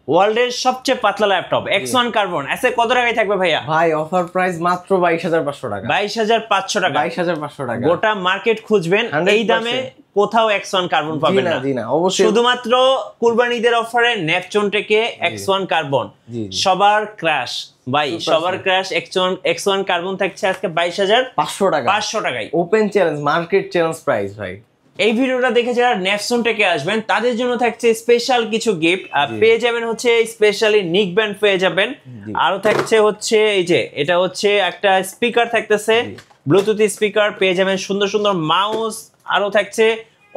ওয়ার্ল্ডের সবচেয়ে পাতলা ল্যাপটপ X1 কার্বন এসে কত টাকায় থাকবে ভাইয়া? ভাই অফার প্রাইস মাত্র 22500 টাকা। 22500 টাকা। 22500 টাকা। গোটা মার্কেট খুঁজবেন এই দামে কোথাও X1 কার্বন পাবেন না। জি না অবশ্যই। শুধুমাত্র কুরবানিদের অফারে নেপচুন টেকে X1 কার্বন সবার ক্র্যাশ ভাই, সবার ক্র্যাশ X1 কার্বন থাকছে আজকে 22500 টাকা। 500 টাকায় open challenge, market challenge price ভাই। এই ভিডিওটা দেখে যারা নেপচুন টেকে আসবেন তাদের জন্য থাকছে স্পেশাল কিছু গিফট। আর পেয়ে যাবেন হচ্ছে স্পেশালি নিক ব্যান্ড পেয়ে যাবেন, আরো থাকছে হচ্ছে এই যে এটা হচ্ছে একটা স্পিকার থাকতেছে, ব্লুটুথ স্পিকার পেয়ে যাবেন, সুন্দর সুন্দর মাউস, আরো থাকছে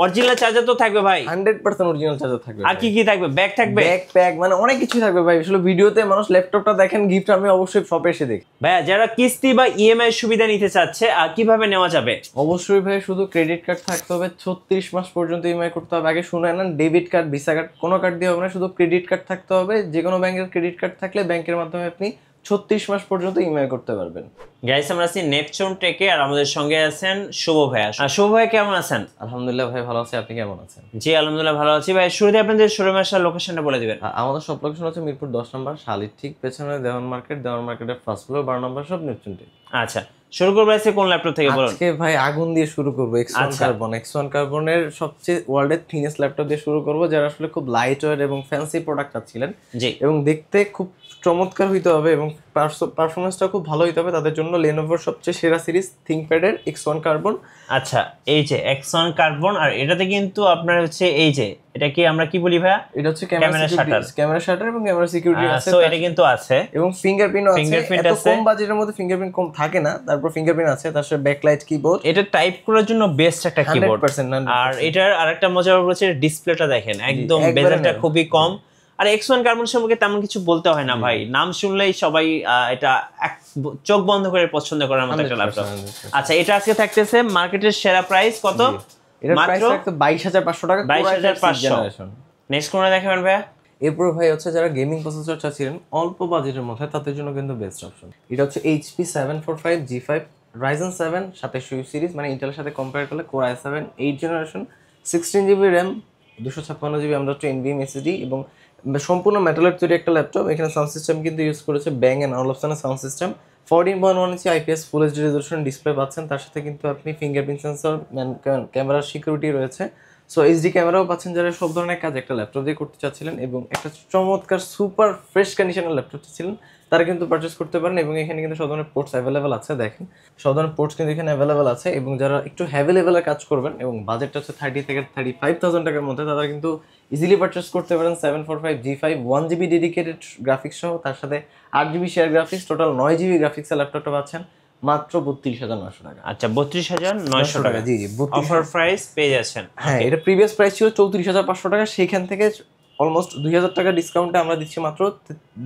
অরিজিনাল চার্জার তো থাকবে ভাই, 100% অরিজিনাল চার্জার থাকবে। আর কি কি থাকবে? ব্যাগ থাকবে, ব্যাগ প্যাক মানে অনেক কিছু থাকবে ভাই। আসলে ভিডিওতে মানুষ ল্যাপটপটা দেখেন, গিফট আমি অবশ্যই শপে এসে দেখি। ভাই যারা কিস্তি বা ইএমআই সুবিধা নিতে চাচ্ছে কিভাবে নেওয়া যাবে? অবশ্যই ভাই শুধু ক্রেডিট কার্ড থাকতে হবে, 36 মাস পর্যন্ত ইএমআই করতে হবে। আগে শুনে নেন, ডেবিট কার্ড, ভিসা কার্ড কোনো কার্ড দিয়ে হবে না, শুধু ক্রেডিট কার্ড থাকতে হবে। যে কোনো ব্যাংকের ক্রেডিট কার্ড থাকলে ব্যাংকের মাধ্যমে আপনি 36 মাস পর্যন্ত ইএমআই করতে পারবেন। গাইস আমরা আছি নেপচুন টেকে আর আমাদের সঙ্গে আছেন শুভ ভাই। শুভ ভাই কেমন আছেন? আলহামদুলিল্লাহ ভাই ভালো আছি, আপনি কেমন আছেন? জি আলহামদুলিল্লাহ ভালো আছি ভাই। শুরুতে আপনাদের শোরুমে আসার লোকেশনটা বলে দিবেন। আমাদের সব লোকেশন হচ্ছে মিরপুর 10 নম্বর, শালির ঠিক পেছনে দেওয়ান মার্কেট, দেওয়ান মার্কেটের ফার্স্ট ফ্লোর 12 নম্বর সব নেপচুন টেক। আচ্ছা শুরু করবো আজকে কোন ল্যাপটপ থেকে বলুন? আজকে ভাই আগুন দিয়ে শুরু করব, X1 কার্বন। X1 কার্বনের সবচেয়ে ওয়ার্ল্ডের থিনেস্ট ল্যাপটপ দিয়ে শুরু করব, যারা আসলে খুব লাইট ওয়েট এবং ফ্যান্সি প্রোডাক্ট চাচ্ছিলেন এবং দেখতে খুব চমৎকার হইতে হবে এবং পারফরমেন্সটা খুব ভালো হইতে হবে, তাদের জন্য লেনোভোর সবচেয়ে সেরা সিরিজ থিংকপ্যাডের X1 কার্বন। আচ্ছা এই যে X1 কার্বন, আর এটাতে কিন্তু আপনার হচ্ছে এই যে এটা কি আমরা কি বলি ভাইয়া? এটা হচ্ছে ক্যামেরা শাটার এবং ক্যামেরা সিকিউরিটি আছে, সো এটা কিন্তু আছে এবং ফিঙ্গারপ্রিন্টও আছে। এত কম বাজেটের মধ্যে ফিঙ্গারপ্রিন্ট কম থাকে না, তারপর ফিঙ্গারপ্রিন্ট আছে, তার সাথে ব্যাকলাইট কিবোর্ড। এটা টাইপ করার জন্য বেস্ট একটা কিবোর্ড। আর এটার আরেকটা মজা হচ্ছে ডিসপ্লেটা দেখেন, একদম বেজেলটা খুবই কম। আর X1 কার্বন সম্পর্কে তেমন কিছু বলতে হয় না ভাই, নাম শুনলেই সবাই এটা চোখ বন্ধ করে পছন্দ করার মতো একটা ল্যাপটপ। আচ্ছা এটা আজকে থাকতেছে মার্কেটের সেরা প্রাইস কত? এটার প্রাইস থাকতে 22500 টাকা। 22500। নেক্সট কোনটা দেখাবেন ভাইয়া? এরপর ভাই হচ্ছে যারা গেমিং প্রসেসর চাচ্ছিলেন অল্প বাজেটের মধ্যে, তাদের জন্য কিন্তু বেস্ট অপশন। এটা হচ্ছে HP 745 G5 Ryzen 7 2700 সিরিজ, মানে ইন্টেলের সাথে কম্পেয়ার করলে Core i7 8 generation, 16GB RAM, 256GB M.2 NVMe SSD এবং সম্পূর্ণ মেটালের তৈরি একটা ল্যাপটপ। এখানে সাউন্ড সিস্টেম কিন্তু ইউজ করেছে ব্যাং এন্ড অলপসনের sound system, 14.1 inch IPS full HD resolution display পাচ্ছেন, তার সাথে কিন্তু আপনি ফিঙ্গারপ্রিন্ট সেন্সর, ক্যামেরার সিকিউরিটি রয়েছে, সো এইচডি ক্যামেরাও পাচ্ছেন। যারা সব ধরনের কাজ একটা ল্যাপটপ দিয়ে করতে চাচ্ছিলেন এবং একটা চমৎকার সুপার ফ্রেশ কন্ডিশনের ল্যাপটপ চাচ্ছিলেন, তারা কিন্তু পারচেস করতে পারেন। এবং এখানে কিন্তু সব ধরনের পোর্টস অ্যাভেলেবেল আছে, দেখেন সব ধরনের পোর্টস কিন্তু এখানে অ্যাভেলেবেল আছে। এবং যারা একটু হেভি লেভেলের কাজ করবেন এবং বাজেটটা হচ্ছে 30 থেকে 35,000 টাকার মধ্যে, তারা কিন্তু ইজিলি পারচেস করতে পারেন 745 G5 1GB ডেডিকেটেড গ্রাফিক্স সহ, তার সাথে 8GB share graphics, total 9GB গ্রাফিক্সের ল্যাপটপটা পাচ্ছেন মাত্র 32900 টাকা। আচ্ছা 32900 টাকা। জি অফার প্রাইস পেয়ে যাচ্ছেন। হ্যাঁ এটা প্রিভিয়াস প্রাইস ছিল 34500 টাকা, সেখান থেকে অলমোস্ট 2000 টাকা ডিসকাউন্টে আমরা দিচ্ছি মাত্র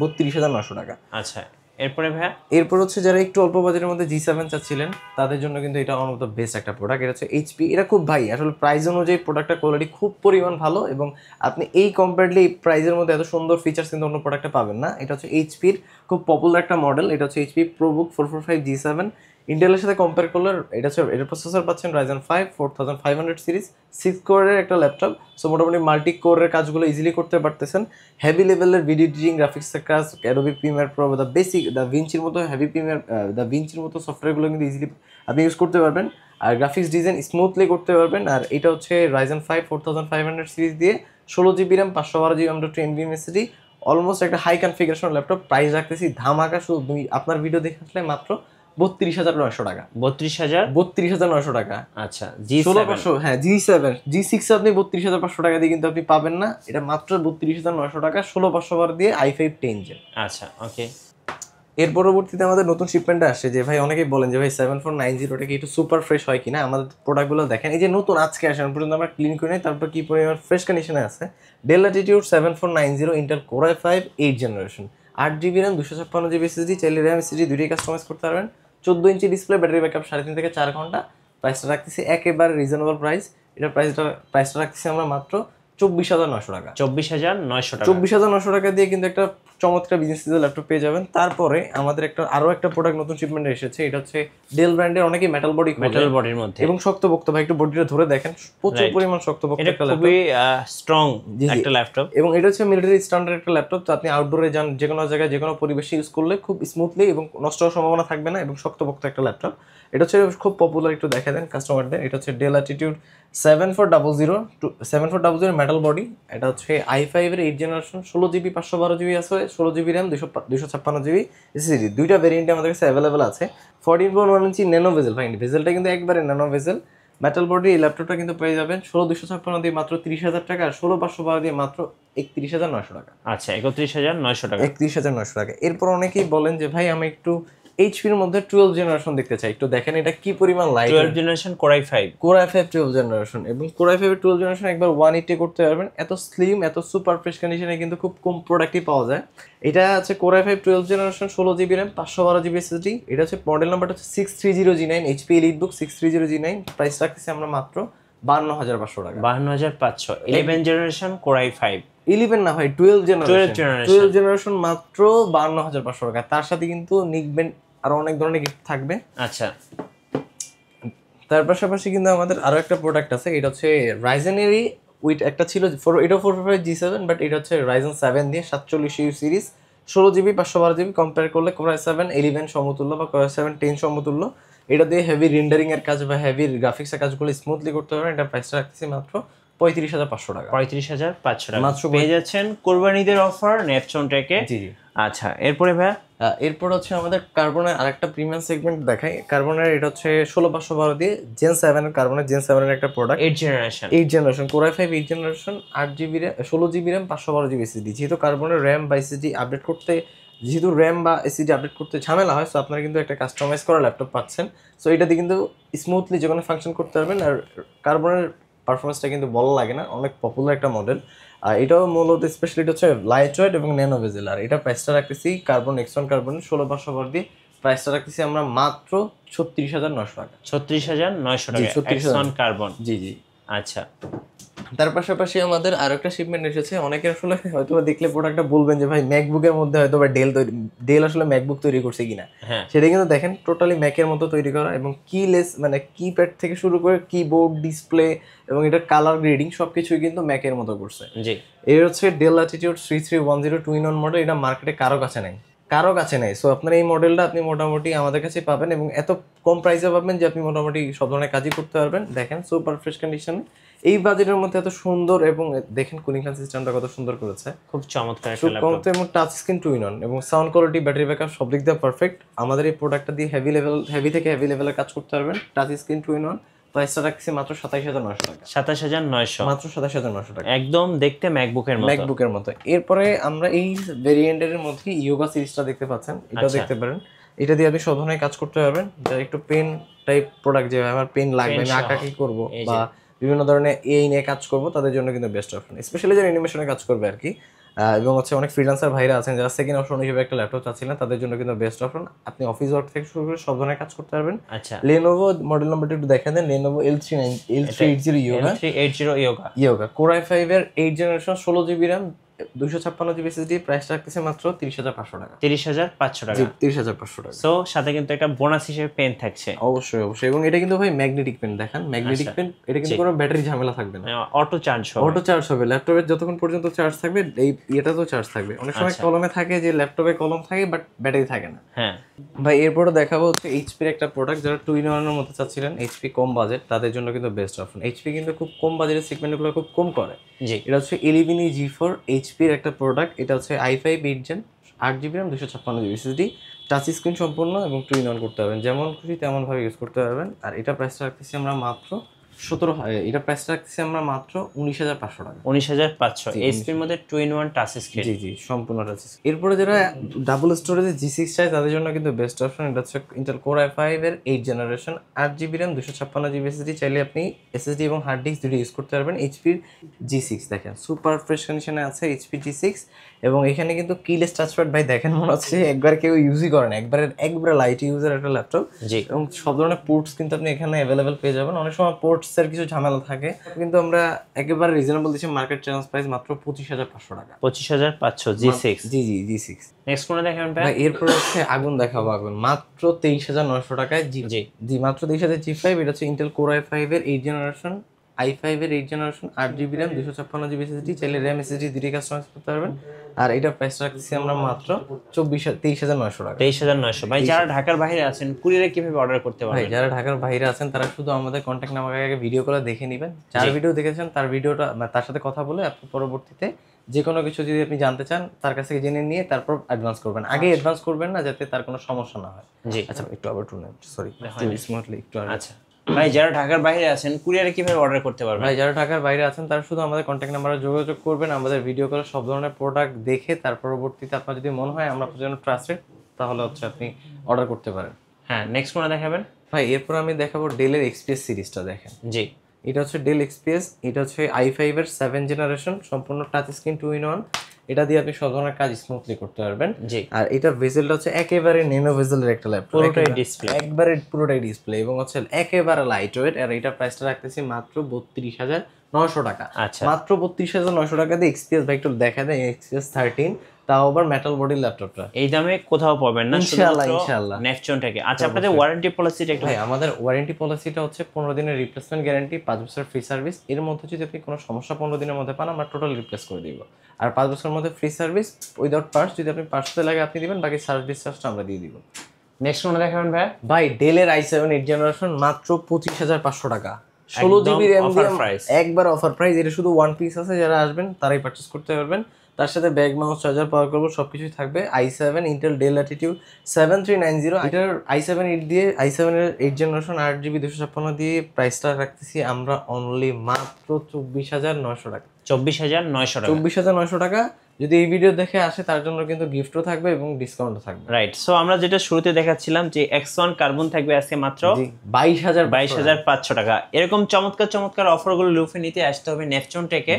32900 টাকা। আচ্ছা এরপরে ভাইয়া? এরপর হচ্ছে যারা একটু অল্প বাজেটের মধ্যে G7 চাচ্ছিলেন, তাদের জন্য কিন্তু এটা অন অফ দ্য বেস্ট একটা প্রোডাক্ট। এটা হচ্ছে HP। এটা খুব ভাই আসলে প্রাইস অনুযায়ী প্রোডাক্টটা কোয়ালিটি খুব পরিমাণ ভালো এবং আপনি এই কম্পেয়ারলি এই প্রাইসের মধ্যে এত সুন্দর ফিচার্স কিন্তু অন্য প্রোডাক্টে পাবেন না। এটা হচ্ছে HPর খুব পপুলার একটা মডেল। এটা হচ্ছে HP ProBook 445 G7। ইন্টেলের সাথে কম্পেয়ার করলে এটা হচ্ছে এর প্রসেসর পাচ্ছেন Ryzen 5 4500 সিরিজ, 6 কোরের একটা ল্যাপটপ। সো মোটামুটি মাল্টি কোরের কাজগুলো ইজিলি করতে পারতেছেন। হেভি লেভেলের ভিডিও এডিটিং, গ্রাফিক্সের কাজ, Adobe Premiere Pro, the basic, দ্য ভিঞ্চির মতো হেভি প্রিমিয়ার, দ্য ভিঞ্চির মতো সফটওয়্যারগুলো কিন্তু ইজিলি আপনি ইউজ করতে পারবেন। আর গ্রাফিক্স ডিজাইন স্মুথলি করতে পারবেন। আর এটা হচ্ছে Ryzen 5 4500 সিরিজ দিয়ে 16GB RAM 512GB M.2 NVMe SSD, almost একটা হাই কনফিগারেশন ল্যাপটপ। প্রাইস রাখতেছি ধামাকা, শুধু আপনার ভিডিও দেখে আসলে মাত্র 32900 টাকা। 32900 টাকা। আচ্ছা G7, হ্যাঁ G6 আপনি 32500 টাকা দিয়ে কিন্তু আপনি পাবেন না, এটা মাত্র 32900 টাকা, 16500 বার দিয়ে i5 10 Gen। আচ্ছা ওকে। এর পরবর্তীতে আমাদের নতুন শিপমেন্টে আসছে যে ভাই অনেকেই বলেন যে ভাই 7490 কি একটু সুপার ফ্রেশ হয় কিনা। আমাদের প্রোডাক্টগুলো দেখেন, এই যে নতুন আজকে আসান পর্যন্ত আমরা ক্লিন করে নিই, তারপর কি পরিমাণ ফ্রেশ কন্ডিশনে আছে। Del Latitude 7490 Intel Core i5 8 generation, 8GB RAM 256GB SSD, চাইলে RAM SSD দুটোই কাস্টমাইজ করতে পারবেন। 14 ইঞ্চি ডিসপ্লে, ব্যাটারি ব্যাকআপ 3.5 থেকে 4 ঘন্টা। প্রাইসটা রাখতেছি একেবারে রিজনেবল প্রাইস। এটা প্রাইসটা রাখতেছি আমরা মাত্র 24900 টাকা। 24900 টাকা। 24900 টাকা দিয়ে কিন্তু একটা চমৎকার বিজনেস ল্যাপটপ পেয়ে যাবেন। তারপরে আমাদের আরো একটা প্রোডাক্ট নতুন শিপমেন্ট এসেছে, এটা হচ্ছে ডেল ব্র্যান্ডের, অনেকেই মেটাল বডির মধ্যে এবং শক্তপোক্ত। ভাই একটু বডিটা ধরে দেখেন, প্রচুর পরিমাণ শক্তপোক্ত একটা ল্যাপটপ, খুবই স্ট্রং একটা ল্যাপটপ। এবং এটা হচ্ছে মিলিটারি স্ট্যান্ডার্ড একটা ল্যাপটপ, তো আপনি আউটডোরে যান, যে কোনো জায়গায় যে কোনো পরিবেশে ইউজ করলে খুব স্মুথলি এবং নষ্ট হওয়ার সম্ভাবনা থাকবে না, এবং শক্তপোক্ত একটা ল্যাপটপ। এটা হচ্ছে খুব পপুলার, একটু দেখা দেন কাস্টমারদের। এটা হচ্ছে ডেল ল্যাটিটিউড 7400 মেটাল বডি। এটা হচ্ছে i5 এর 8 জেনারেশন, 16GB 512GB আছে, 16GB র্যাম, 256GB এসএসডি। দুইটা ভেরিয়েন্টে আমাদের কাছে অ্যাভেলেবল আছে। 14.1 ইঞ্চি ন্যানো ভেজেল, ভাই ভেজেলটা কিন্তু একবারে ন্যানো ভেজেল মেটাল বডি। এই ল্যাপটপটা কিন্তু পেয়ে যাবেন 16256 দিয়ে মাত্র 30,000 টাকা, আর 16512 দিয়ে মাত্র 31,900 টাকা। আচ্ছা, 31,900 টাকা। 31,900 টাকা। এরপর অনেকেই বলেন যে ভাই আমি একটু এইচপির মধ্যে 12 জেনারেশন দেখতে চাই, একটু দেখেন এটা কি পরিমাণ light. 12 generation Core i5 12 generation, এবং Core i5 এর 12 জেনারেশন একবার 180 করতে পারবেন। এত স্লিম, এত সুপার ফ্রেশ কন্ডিশনে কিন্তু খুব কম প্রোডাক্টই পাওয়া যায়। এটা আছে Core i5 12 generation, 16GB RAM, 512GB SSD. এটা হচ্ছে মডেল নাম্বারটা হচ্ছে 630G9, HP EliteBook 630G9। Price রাখতেছি আমরা মাত্র 52,500 টাকা। 52,500। 11 জেনারেশন Core i5, 11 না ভাই, 12 জেনারেশন মাত্র 52,500 টাকা। তার সাথে কিন্তু নিকবেন আরো অনেক ধরনের গিফট থাকবে। আচ্ছা, তার পাশাপাশি কিন্তু আমাদের আরো একটা প্রোডাক্ট আছে, এটা হচ্ছে রাইজেনেরই উইথ একটা ছিল, এটা 455G7, বাট এটা হচ্ছে Ryzen 7 দিয়ে 47U series, 16GB 512GB। Compare করলে Core i7 11 সমতুল্য বা Core i7 10 সমতুল্য। এটা দিয়ে হেভি রেন্ডারিং এর কাজ বা হেভি গ্রাফিক্সের কাজগুলো স্মুথলি করতে পারবেন। এটা প্রাইসটা রাখতেছি মাত্র 35,500 টাকা। 35,500 টাকা মাত্র পেয়ে যাচ্ছেন কোরবানিদের অফার নেপচন টেকে। জি জি। আচ্ছা, এরপরে ভাইয়া এরপর হচ্ছে আমাদের কার্বনের আরেকটা প্রিমিয়াম সেগমেন্ট দেখাই। কার্বনের এটা হচ্ছে 16512 দিয়ে Gen 7 এর কার্বনের Gen 7 এর একটা product, 8 generation Core i5 8 generation, 8GB RAM, 16GB RAM, 512GB SSD. যেহেতু কার্বনের র্যাম বা এসএসডি আপডেট করতে, যেহেতু র্যাম বা এসএসডি আপডেট করতে ঝামেলা হয়, সো আপনারা কিন্তু একটা কাস্টমাইজ করা ল্যাপটপ পাচ্ছেন। সো এটাতে কিন্তু স্মুথলি যে কোনো ফাংশন করতে পারবেন। আর কার্বনের পারফরমেন্সটা কিন্তু বলা লাগে না, অনেক পপুলার একটা মডেল। আর এটাও মূলত স্পেশালিটি হচ্ছে লাইট ওয়েট এবং ন্যানো ভেজেল। আর এটা প্রাইসটা রাখতেছি কার্বন X1 কার্বন 16,500 দিয়ে প্রাইসটা রাখতেছি আমরা মাত্র 36,900 টাকা। 36,900 টাকা X1 কার্বন। জি জি। আচ্ছা, তার পাশাপাশি আমাদের আরো একটা শিপমেন্ট এসেছে। অনেকে আসলে হয়তো দেখলে প্রোডাক্টটা বলবেন যে ভাই ম্যাকবুকের মধ্যে হয়তো বা ডেল আসলে ম্যাকবুক তৈরি করছে কিনা। সেটা কিন্তু দেখেন টোটালি ম্যাকের মতো তৈরি করা, এবং কিলেস মানে কিপ্যাড থেকে শুরু করে কিবোর্ড, ডিসপ্লে এবং এটার কালার গ্রেডিং সবকিছুই কিন্তু ম্যাকের মতো করছে। জি, এর হচ্ছে ডেল ল্যাটিটিউড 3310 2-in-1 মডেল। এটা মার্কেটে কারো কাছে নাই। সো আপনার এই মডেলটা আপনি মোটামুটি আমাদের কাছে পাবেন, এবং এত কম প্রাইসে পাবেন যে আপনি মোটামুটি সব ধরনের কাজই করতে পারবেন। দেখেন সুপার ফ্রেশ কন্ডিশনে এই বাজেটের মধ্যে এত সুন্দর, এবং দেখেন কুলিং ফ্যান সিস্টেমটা কত সুন্দর করেছে, খুব চমৎকার একটা খুব ল্যাপটপ। কমতে, এবং টাচ স্ক্রিন 2-in-1, এবং সাউন্ড কোয়ালিটি, ব্যাটারি ব্যাকআপ সব দিক দিয়ে পারফেক্ট। আমাদের এই প্রোডাক্টটা দিয়ে হেভি থেকে হেভি লেভেলের কাজ করতে পারবেন। টাচ স্ক্রিন 2-in-1, প্রাইসটা রাখছি মাত্র 27,900 টাকা। 27,900, মাত্র 27,900 টাকা, একদম দেখতে ম্যাকবুকের মতো। এরপরে আমরা এই ভেরিয়েন্টের মধ্যে ইয়োগা সিরিজটা দেখতে পাচ্ছেন, এটাও দেখতে পারেন। এটা দিয়ে আপনি সব ধরনের কাজ করতে পারবেন। যারা একটু পেন টাইপ প্রোডাক্ট, যে আমার পেন লাগবে, আমি আঁকাকি করব বা বিভিন্ন ধরনের এই নিয়ে কাজ করব, তাদের জন্য কিন্তু বেস্ট অপশন, স্পেশালি যারা অ্যানিমেশনে কাজ করবে আর কি। এবং হচ্ছে অনেক ফ্রিল্যান্সার ভাইরা আছেন যারা সেকেন্ড অপশন হিসেবে একটা ল্যাপটপ চাচ্ছিলেন, তাদের জন্য কিন্তু বেস্ট অপশন। আপনি অফিস ওয়ার্ক থেকে শুরু করে সব ধরনের কাজ করতে পারবেন। আচ্ছা, Lenovo মডেল নাম্বারটা একটু দেখা দেন, Lenovo L380 Yoga Core i5 এর 8 generation, 16GB RAM, 256GB SSD. Price রাখতেছে মাত্র 30,500 টাকা। 30,500 টাকা। 30,500 টাকা। সো সাথে কিন্তু একটা বোনাস হিসেবে পেন থাকছে। অবশ্যই। এবং এটা কিন্তু ভাই ম্যাগনেটিক পেন, দেখেন ম্যাগনেটিক পেন। এটা কিন্তু কোনো ব্যাটারি ঝামেলা থাকবে না, অটো চার্জ হবে। ল্যাপটপের যতক্ষণ পর্যন্ত চার্জ থাকবে এই এটা তো চার্জ থাকবে। অনেক সময় কলমে থাকে যে ল্যাপটপে কলম থাকে বাট ব্যাটারি থাকে না। হ্যাঁ ভাই, এরপরও দেখাবো হচ্ছে এইচপির একটা প্রোডাক্ট, যারা 2-in-1 এর মতো চাচ্ছিলেন, এইচপি কম বাজেট, তাদের জন্য কিন্তু বেস্ট অপশন। এইচপি কিন্তু খুব কম বাজেটের সেগমেন্টগুলো খুব কম করে। জি, এটা হচ্ছে 11E G4 এইচপির একটা প্রোডাক্ট। এটা হচ্ছে i5 8 gen, 8GB RAM, 256GB SSD, touch screen সম্পূর্ণ, এবং 2-in-1 করতে পারবেন, যেমন খুশি তেমন ভাবে ইউজ করতে পারবেন। আর এটা প্রাইসটা রাখতেছি আমরা মাত্র 19,500 টাকা। 19,500 এইচপির মধ্যে 2-in-1 টাচ স্ক্রিন। জি সম্পূর্ণ টাচ স্ক্রিন। এরপরে যারা ডাবল স্টোরেজে G6 চাই, তাদের জন্য কিন্তু বেস্ট অপশন। এটা হচ্ছে ইন্টেল Core i5 এর 8 generation, 8GB RAM, 256GB SSD. চাইলে আপনি এসএসডি এবং হার্ড ডিস্ক দুটো ইউজ করতে পারবেন। এইচপির G6 দেখেন সুপার ফ্রেশ কন্ডিশনে আছে এইচপি G6, এবং এখানে কিন্তু কিলেস টাচপ্যাড। ভাই দেখেন, মনে হচ্ছে একবার কেউ ইউজই করেন, একবারে লাইট ইউজার একটা ল্যাপটপ। জি, এবং সব ধরনের পোর্টস কিন্তু আপনি এখানে অ্যাভেলেবেল পেয়ে যাবেন। অনেক সময় পোর্ট পোর্টস এর কিছু ঝামেলা থাকে, কিন্তু আমরা একেবারে রিজনেবল দিচ্ছি, মার্কেট চ্যালেঞ্জ প্রাইস মাত্র 25,500 টাকা। 25,500 G6। জি জি G6। নেক্সট কোনটা দেখাবেন ভাই? ভাই এরপর হচ্ছে আগুন দেখাবো, আগুন মাত্র 23,900 টাকায় জি জি মাত্র 23,000 G5। এটা হচ্ছে ইন্টেল কোর i5 এর 8 জেনারেশন, i5 এর 8 generation, 8GB RAM, 256GB SSD, চাইলে RAM SSD দুটোই কাস্টমাইজ করতে পারবেন। আর এটা প্রাইস রাখছি আমরা মাত্র 23,900 টাকা। 23,900। ভাই যারা ঢাকার বাইরে আছেন কুরিয়ারে কিভাবে অর্ডার করতে ভাই পারবেন? যারা ঢাকার বাইরে আছেন তারা শুধু আমাদের কন্ট্যাক্ট নাম্বারে আগে ভিডিও কলে দেখে নেবেন, যার ভিডিও দেখেছেন তার ভিডিওটা তার সাথে কথা বলে আপনি পরবর্তীতে যে কোনো কিছু যদি আপনি জানতে চান তার কাছ থেকে জেনে নিয়ে তারপর অ্যাডভান্স করবেন। আগে অ্যাডভান্স করবেন না, যাতে তার কোনো সমস্যা না হয়। জি আচ্ছা একটু আবার টু নেন, সরি স্মার্টলি একটু আচ্ছা। ভাই যারা ঢাকার বাইরে আছেন কুরিয়ারে কিভাবে অর্ডার করতে পারবেন? ভাই যারা ঢাকার বাইরে আছেন তারা শুধু আমাদের কন্ট্যাক্ট নাম্বারে যোগাযোগ করবেন, আমাদের ভিডিও কলে সব ধরনের প্রোডাক্ট দেখে তার পরবর্তীতে আপনার যদি মনে হয় আমরা আপনার জন্য ট্রাস্টেড, তাহলে হচ্ছে আপনি অর্ডার করতে পারেন। হ্যাঁ, নেক্সট কোনটা দেখাবেন? ভাই এরপর আমি দেখাবো ডেলের এক্সপিএস সিরিজটা। দেখেন জি, এটা হচ্ছে ডেল এক্সপিএস, এটা হচ্ছে i5 এর 7 জেনারেশন, সম্পূর্ণ টাচ স্ক্রিন 2-in-1। এটা দিয়ে আপনি সব ধরনের কাজ স্মুথলি করতে পারবেন। জি। আর এটার ভেজেলটা হচ্ছে একেবারে ন্যানো ভেজেলের একটা ল্যাপটপ, পুরোটাই ডিসপ্লে, একবারে পুরোটাই ডিসপ্লে, এবং হচ্ছে একেবারে লাইট ওয়েট। আর এটার প্রাইসটা রাখতেছি মাত্র 32,900 টাকা। আচ্ছা, মাত্র 32,900 টাকা দিয়ে এক্সপিএস ভাই একটু দেখা দেয়, এক্সপিএস 13, তাও আবার মেটাল বডির ল্যাপটপটা। এই দামে কোথাও পাবেন না, ইনশাআল্লাহ ইনশাআল্লাহ। নেফচন থেকে। আচ্ছা, আপনাদের ওয়ারেন্টি পলিসিটা একটু? ভাই আমাদের ওয়ারেন্টি পলিসিটা হচ্ছে 15 দিনের রিপ্লেসমেন্ট গ্যারান্টি, 5 বছর ফ্রি সার্ভিস। এর মধ্যে যদি আপনি কোনো সমস্যা 15 দিনের মধ্যে পান আমরা টোটাল রিপ্লেস করে দিব। আর 5 বছরের মধ্যে ফ্রি সার্ভিস উইদাউট পার্টস, যদি আপনি পার্টস লাগে আপনি দিবেন, বাকি সার্ভিস চার্জটা আমরা দিয়ে দিব। নেক্সট কোনটা দেখাবেন ভাই? ভাই ডেলের i7 8 জেনারেশন মাত্র 25,500 টাকা, 16GB RAM দিয়ে একবার অফার প্রাইস। এটা শুধু ওয়ান পিস আছে, যারা আসবেন তারাই পারচেজ করতে পারবেন। তার সাথে ব্যাগ, মাউস, চার্জার, পাওয়ার কেবল সবকিছুই থাকবে। i7 Intel del Latitude 7390। এটার i7 8 দিয়ে i7 এর 8 জেনারেশন 8GB 256 দিয়ে প্রাইসটা রাখতেছি আমরা অনলি মাত্র 24,900 টাকা। 24,900 টাকা। 24,900 টাকা। যদি এই ভিডিও দেখে আসে তার জন্য কিন্তু গিফটও থাকবে এবং ডিসকাউন্টও থাকবে। রাইট। সো আমরা যেটা শুরুতে দেখাচ্ছিলাম যে X1 কার্বন থাকবে আজকে মাত্র 22,500 টাকা। এরকম চমৎকার চমৎকার অফারগুলো লুফে নিতে আসতে হবে নেফচন টেকে।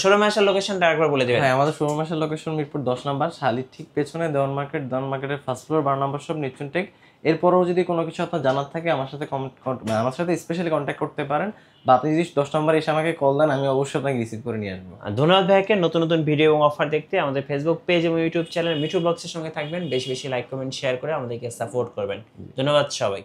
শোরুম আসার লোকেশনটা আরেকবার বলে দিবেন? হ্যাঁ, আমাদের শোরুম আসার লোকেশন মিরপুর 10 নাম্বার, শালির ঠিক পেছনে দেওয়ান মার্কেট, দেওয়ান মার্কেটের ফার্স্ট ফ্লোর 12 নম্বর শপ নেফচন টেক। এরপরেও যদি কোনো কিছু আপনার জানার থাকে আমার সাথে স্পেশালি কন্ট্যাক্ট করতে পারেন, বা আপনি যদি 10 নম্বরে এসে আমাকে কল দেন আমি অবশ্যই আপনাকে রিসিভ করে নিয়ে আসবো। ধন্যবাদ ভাইকে। নতুন নতুন ভিডিও এবং অফার দেখতে আমাদের ফেসবুক পেজ এবং ইউটিউব চ্যানেল মিঠু ব্লগসের সঙ্গে থাকবেন। বেশি বেশি লাইক, কমেন্ট, শেয়ার করে আমাদেরকে সাপোর্ট করবেন। ধন্যবাদ সবাইকে।